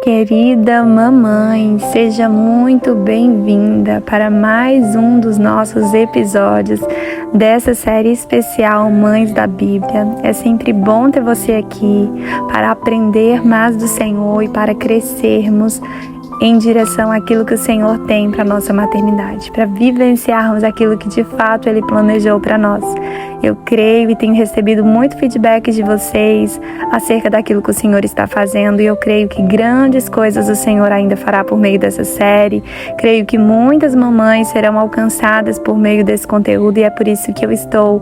querida mamãe, seja muito bem-vinda para mais um dos nossos episódios dessa série especial Mães da Bíblia. É sempre bom ter você aqui para aprender mais do Senhor e para crescermos em direção àquilo que o Senhor tem para a nossa maternidade, para vivenciarmos aquilo que de fato Ele planejou para nós. Eu creio e tenho recebido muito feedback de vocês acerca daquilo que o Senhor está fazendo, e eu creio que grandes coisas o Senhor ainda fará por meio dessa série. Creio que muitas mamães serão alcançadas por meio desse conteúdo, e é por isso que eu estou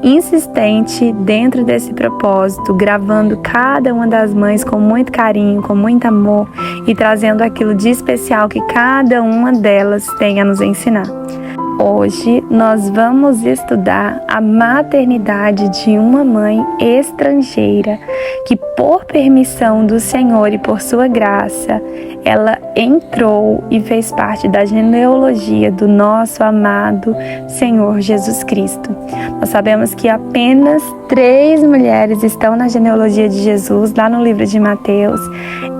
insistente dentro desse propósito, gravando cada uma das mães com muito carinho, com muito amor, e trazendo aquilo de especial que cada uma delas tem a nos ensinar. Hoje nós vamos estudar a maternidade de uma mãe estrangeira que, por permissão do Senhor e por sua graça, ela entrou e fez parte da genealogia do nosso amado Senhor Jesus Cristo. Nós sabemos que apenas 3 mulheres estão na genealogia de Jesus, lá no livro de Mateus,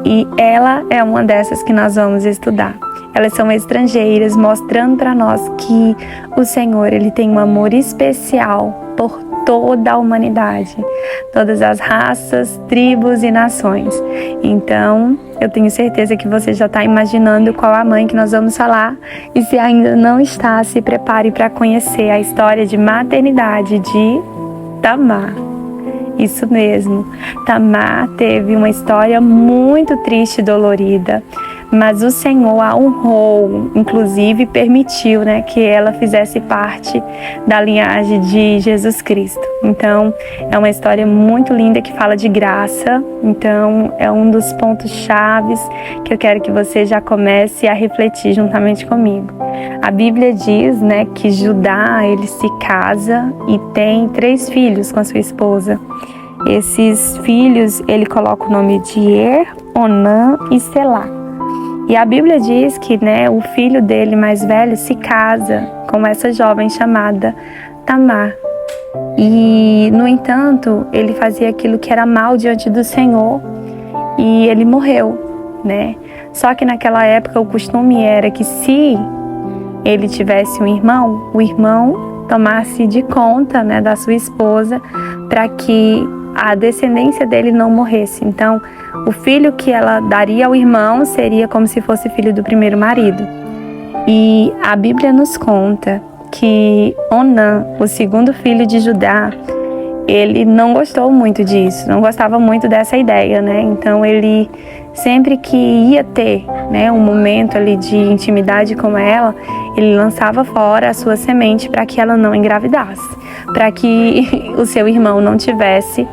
e ela é uma dessas que nós vamos estudar. Elas são estrangeiras, mostrando para nós que o Senhor, Ele tem um amor especial por toda a humanidade, todas as raças, tribos e nações. Então, eu tenho certeza que você já está imaginando qual a mãe que nós vamos falar, e se ainda não está, se prepare para conhecer a história de maternidade de Tamar. Isso mesmo, Tamar teve uma história muito triste e dolorida, mas o Senhor a honrou, inclusive permitiu, que ela fizesse parte da linhagem de Jesus Cristo. Então, é uma história muito linda que fala de graça. Então, é um dos pontos chaves que eu quero que você já comece a refletir juntamente comigo. A Bíblia diz, que Judá, ele se casa e tem 3 filhos com a sua esposa. Esses filhos, ele coloca o nome de Er, Onã e Selá. E a Bíblia diz que o filho dele mais velho se casa com essa jovem chamada Tamar. E, no entanto, ele fazia aquilo que era mal diante do Senhor e ele morreu, Só que naquela época o costume era que, se ele tivesse um irmão, o irmão tomasse de conta da sua esposa para que a descendência dele não morresse. Então, o filho que ela daria ao irmão seria como se fosse filho do primeiro marido. E a Bíblia nos conta que Onã, o segundo filho de Judá, ele não gostou muito disso, não gostava muito dessa ideia, Então, ele sempre que ia ter, um momento ali de intimidade com ela, ele lançava fora a sua semente para que ela não engravidasse, para que o seu irmão não tivesse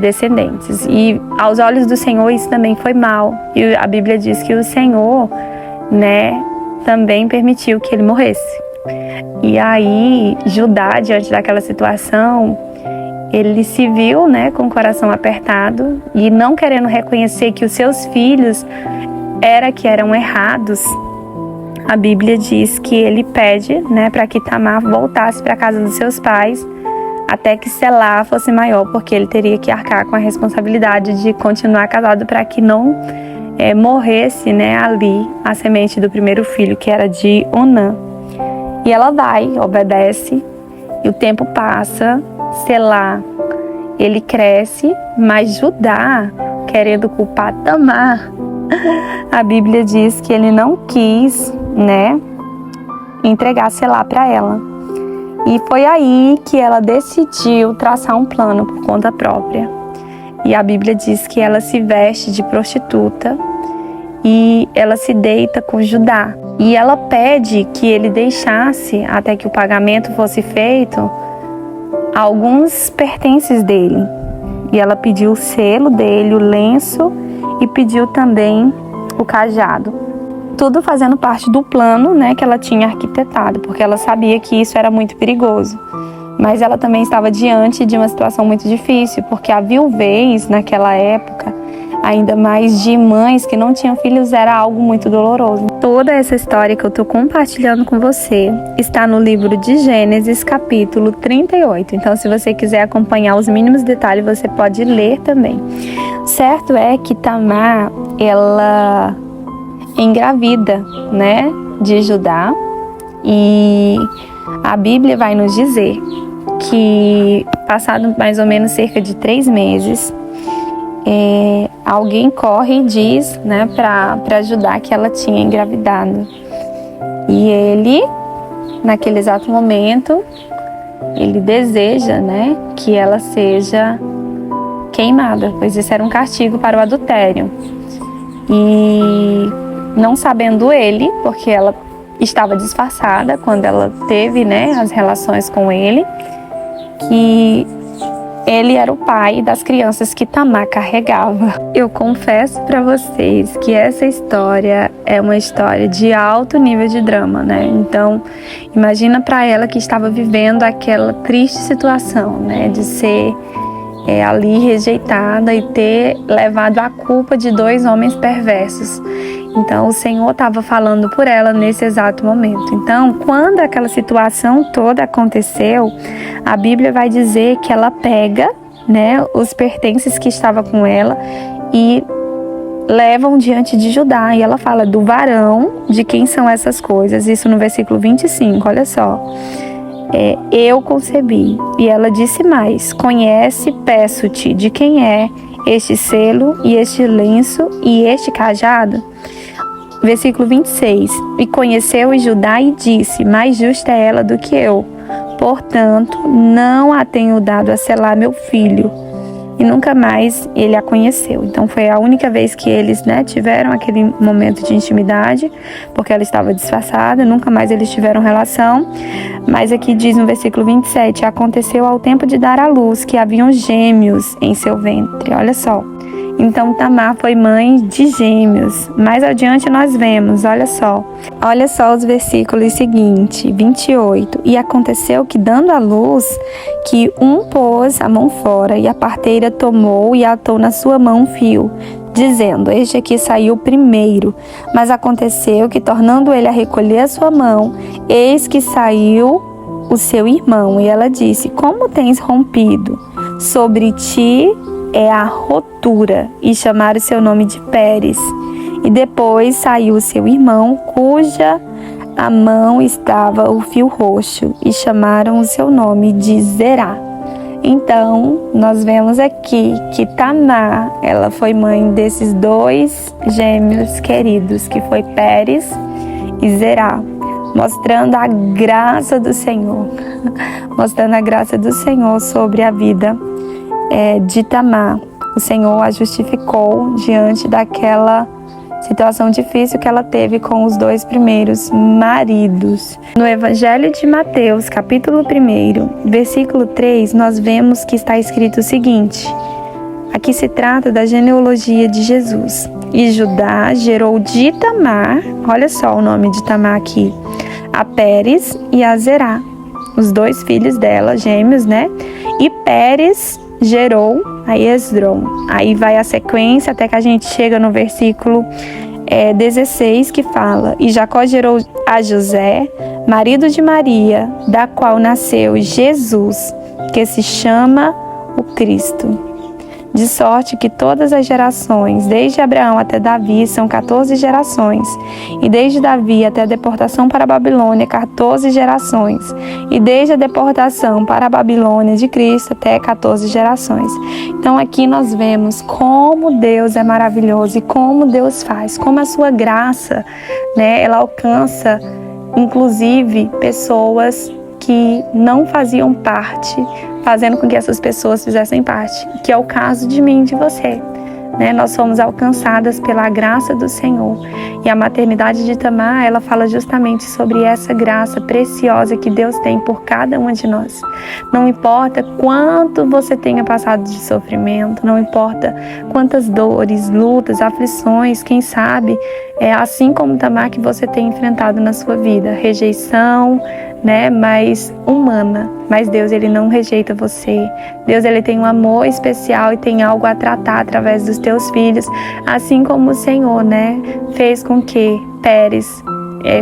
descendentes. E aos olhos do Senhor isso também foi mal. E a Bíblia diz que o Senhor, também permitiu que ele morresse. E aí Judá, diante daquela situação, ele se viu, com o coração apertado e não querendo reconhecer que os seus filhos eram errados. A Bíblia diz que ele pede, para que Tamar voltasse para a casa dos seus pais, até que Selá fosse maior, porque ele teria que arcar com a responsabilidade de continuar casado para que não morresse ali a semente do primeiro filho, que era de Onã. E ela obedece, e o tempo passa, Selá, ele cresce, mas Judá, querendo culpar Tamar, a Bíblia diz que ele não quis, entregar Selá para ela. E foi aí que ela decidiu traçar um plano por conta própria. E a Bíblia diz que ela se veste de prostituta e ela se deita com Judá. E ela pede que ele deixasse, até que o pagamento fosse feito, alguns pertences dele. E ela pediu o selo dele, o lenço, e pediu também o cajado. Tudo fazendo parte do plano, que ela tinha arquitetado, porque ela sabia que isso era muito perigoso. Mas ela também estava diante de uma situação muito difícil, porque a viuvez naquela época ainda mais de mães que não tinham filhos, era algo muito doloroso. Toda essa história que eu estou compartilhando com você está no livro de Gênesis, capítulo 38. Então, se você quiser acompanhar os mínimos detalhes, você pode ler também. Certo é que Tamar, ela engravida, né, de Judá, e a Bíblia vai nos dizer que, passado mais ou menos cerca de 3 meses, alguém corre e diz, né, para ajudar que ela tinha engravidado. E ele, naquele exato momento, ele deseja, né, que ela seja queimada, pois isso era um castigo para o adultério. E não sabendo ele, porque ela estava disfarçada quando ela teve, né, as relações com ele, que ele era o pai das crianças que Tamar carregava. Eu confesso para vocês que essa história é uma história de alto nível de drama, né? Então, imagina para ela que estava vivendo aquela triste situação, né, de ser ali rejeitada e ter levado a culpa de 2 homens perversos. Então, o Senhor estava falando por ela nesse exato momento. Então, quando aquela situação toda aconteceu, a Bíblia vai dizer que ela pega, né, os pertences que estavam com ela e levam diante de Judá. E ela fala do varão, de quem são essas coisas. Isso no versículo 25, olha só. Eu concebi. E ela disse mais: conhece, peço-te, de quem é este selo e este lenço e este cajado? Versículo 26. E conheceu Judá e disse: mais justa é ela do que eu, portanto não a tenho dado a selar meu filho. E nunca mais ele a conheceu. Então foi a única vez que eles, né, tiveram aquele momento de intimidade, porque ela estava disfarçada, nunca mais eles tiveram relação. Mas aqui diz no versículo 27, aconteceu ao tempo de dar à luz que haviam gêmeos em seu ventre. Olha só. Então Tamar foi mãe de gêmeos. Mais adiante nós vemos, olha só os versículos seguintes, 28. E aconteceu que, dando à luz, que um pôs a mão fora, e a parteira tomou e atou na sua mão um fio, dizendo: este aqui saiu primeiro. Mas aconteceu que, tornando ele a recolher a sua mão, eis que saiu o seu irmão. E ela disse: como tens rompido? Sobre ti é a rotura. E chamaram seu nome de Pérez. E depois saiu o seu irmão, cuja a mão estava o fio roxo, e chamaram o seu nome de Zerá. Então, nós vemos aqui que Tamar, ela foi mãe desses 2 gêmeos queridos, que foi Pérez e Zerá, mostrando a graça do Senhor, mostrando a graça do Senhor sobre a vida de Tamar. O Senhor a justificou diante daquela situação difícil que ela teve com os 2 primeiros maridos. No Evangelho de Mateus, capítulo 1, versículo 3, nós vemos que está escrito o seguinte: aqui se trata da genealogia de Jesus. E Judá gerou de Tamar, olha só o nome de Tamar aqui, a Pérez e a Zerá, os 2 filhos dela, gêmeos, né? E Pérez gerou a Esdrom. Aí vai a sequência até que a gente chega no versículo 16, que fala: e Jacó gerou a José, marido de Maria, da qual nasceu Jesus, que se chama o Cristo. De sorte que todas as gerações, desde Abraão até Davi, são 14 gerações. E desde Davi até a deportação para a Babilônia, 14 gerações. E desde a deportação para a Babilônia de Cristo até 14 gerações. Então aqui nós vemos como Deus é maravilhoso e como Deus faz, como a sua graça, né, ela alcança, inclusive, pessoas que não faziam parte, fazendo com que essas pessoas fizessem parte, que é o caso de mim e de você. Né? Nós fomos alcançadas pela graça do Senhor. E a maternidade de Tamar, ela fala justamente sobre essa graça preciosa que Deus tem por cada uma de nós. Não importa quanto você tenha passado de sofrimento, não importa quantas dores, lutas, aflições, quem sabe, assim como Tamar, que você tem enfrentado na sua vida, rejeição, né, mais humana. Mas Deus, ele não rejeita você. Deus, ele tem um amor especial e tem algo a tratar através dos teus filhos, assim como o Senhor, né, fez com que Pérez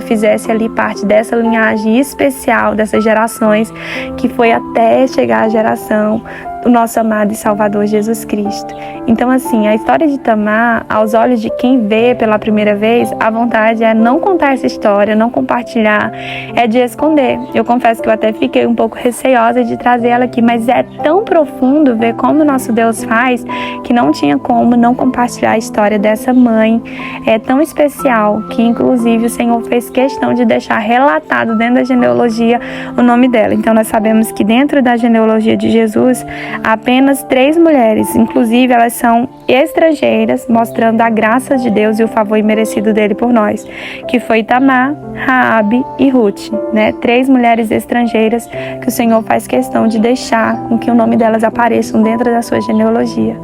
fizesse ali parte dessa linhagem especial, dessas gerações, que foi até chegar à geração do nosso amado e Salvador Jesus Cristo. Então, assim, a história de Tamar, aos olhos de quem vê pela primeira vez, a vontade é não contar essa história, não compartilhar, é de esconder. Eu confesso que eu até fiquei um pouco receosa de trazer ela aqui, mas é tão profundo ver como o nosso Deus faz, que não tinha como não compartilhar a história dessa mãe. É tão especial que, inclusive, o Senhor fez questão de deixar relatado dentro da genealogia o nome dela. Então, nós sabemos que dentro da genealogia de Jesus, apenas 3 mulheres, inclusive elas são estrangeiras, mostrando a graça de Deus e o favor imerecido dele por nós, que foi Tamar, Raabe e Ruth, né? 3 mulheres estrangeiras que o Senhor faz questão de deixar com que o nome delas apareçam dentro da sua genealogia.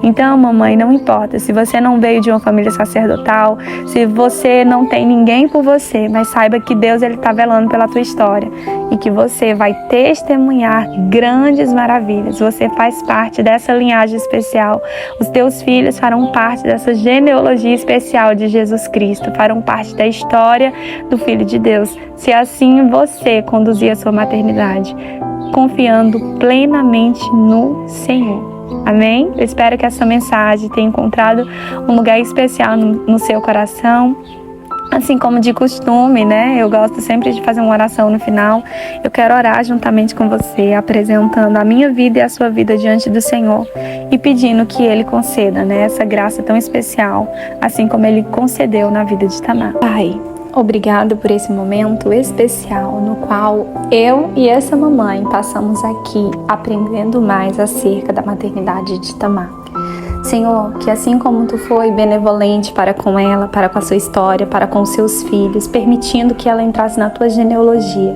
Então, mamãe, não importa se você não veio de uma família sacerdotal, se você não tem ninguém por você, mas saiba que Deus, ele está velando pela tua história e que você vai testemunhar grandes maravilhas. Você faz parte dessa linhagem especial. Os teus filhos farão parte dessa genealogia especial de Jesus Cristo, farão parte da história do Filho de Deus, se assim você conduzir a sua maternidade, confiando plenamente no Senhor. Amém? Eu espero que essa mensagem tenha encontrado um lugar especial no seu coração. Assim como de costume, né? Eu gosto sempre de fazer uma oração no final. Eu quero orar juntamente com você, apresentando a minha vida e a sua vida diante do Senhor e pedindo que Ele conceda, né, essa graça tão especial, assim como Ele concedeu na vida de Tamar. Pai, obrigado por esse momento especial no qual eu e essa mamãe passamos aqui aprendendo mais acerca da maternidade de Tamar. Senhor, que assim como Tu foi benevolente para com ela, para com a sua história, para com seus filhos, permitindo que ela entrasse na Tua genealogia,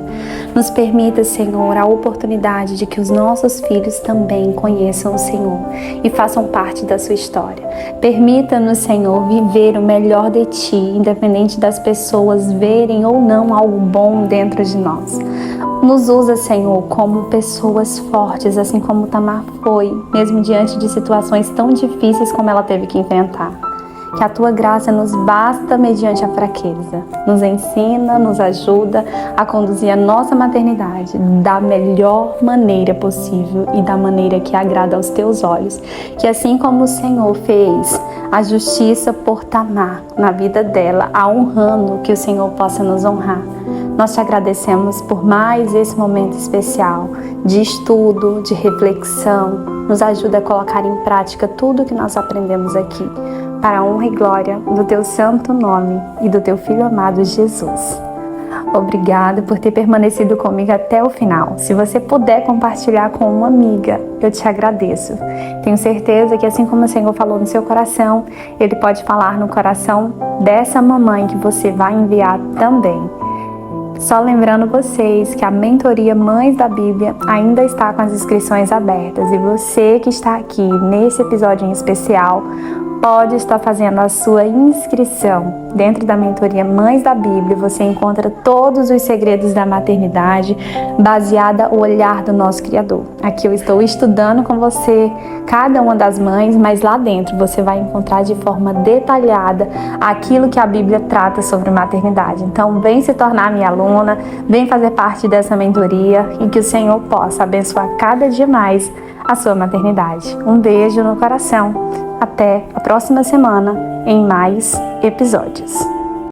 nos permita, Senhor, a oportunidade de que os nossos filhos também conheçam o Senhor e façam parte da sua história. Permita-nos, Senhor, viver o melhor de Ti, independente das pessoas verem ou não algo bom dentro de nós. Nos usa, Senhor, como pessoas fortes, assim como Tamar foi, mesmo diante de situações tão difíceis como ela teve que enfrentar. Que a Tua graça nos basta mediante a fraqueza. Nos ensina, nos ajuda a conduzir a nossa maternidade da melhor maneira possível e da maneira que agrada aos Teus olhos. Que assim como o Senhor fez a justiça por Tamar na vida dela, a honrando, que o Senhor possa nos honrar. Nós Te agradecemos por mais esse momento especial de estudo, de reflexão. Nos ajuda a colocar em prática tudo que nós aprendemos aqui, para a honra e glória do Teu santo nome e do Teu Filho amado Jesus. Obrigada por ter permanecido comigo até o final. Se você puder compartilhar com uma amiga, eu te agradeço. Tenho certeza que assim como o Senhor falou no seu coração, Ele pode falar no coração dessa mamãe que você vai enviar também. Só lembrando vocês que a mentoria Mães da Bíblia ainda está com as inscrições abertas e você que está aqui nesse episódio em especial pode estar fazendo a sua inscrição. Dentro da mentoria Mães da Bíblia, você encontra todos os segredos da maternidade, baseada no olhar do nosso Criador. Aqui eu estou estudando com você cada uma das mães, mas lá dentro você vai encontrar de forma detalhada aquilo que a Bíblia trata sobre maternidade. Então, vem se tornar minha aluna, vem fazer parte dessa mentoria e que o Senhor possa abençoar cada dia mais a sua maternidade. Um beijo no coração. Até a próxima semana em mais episódios.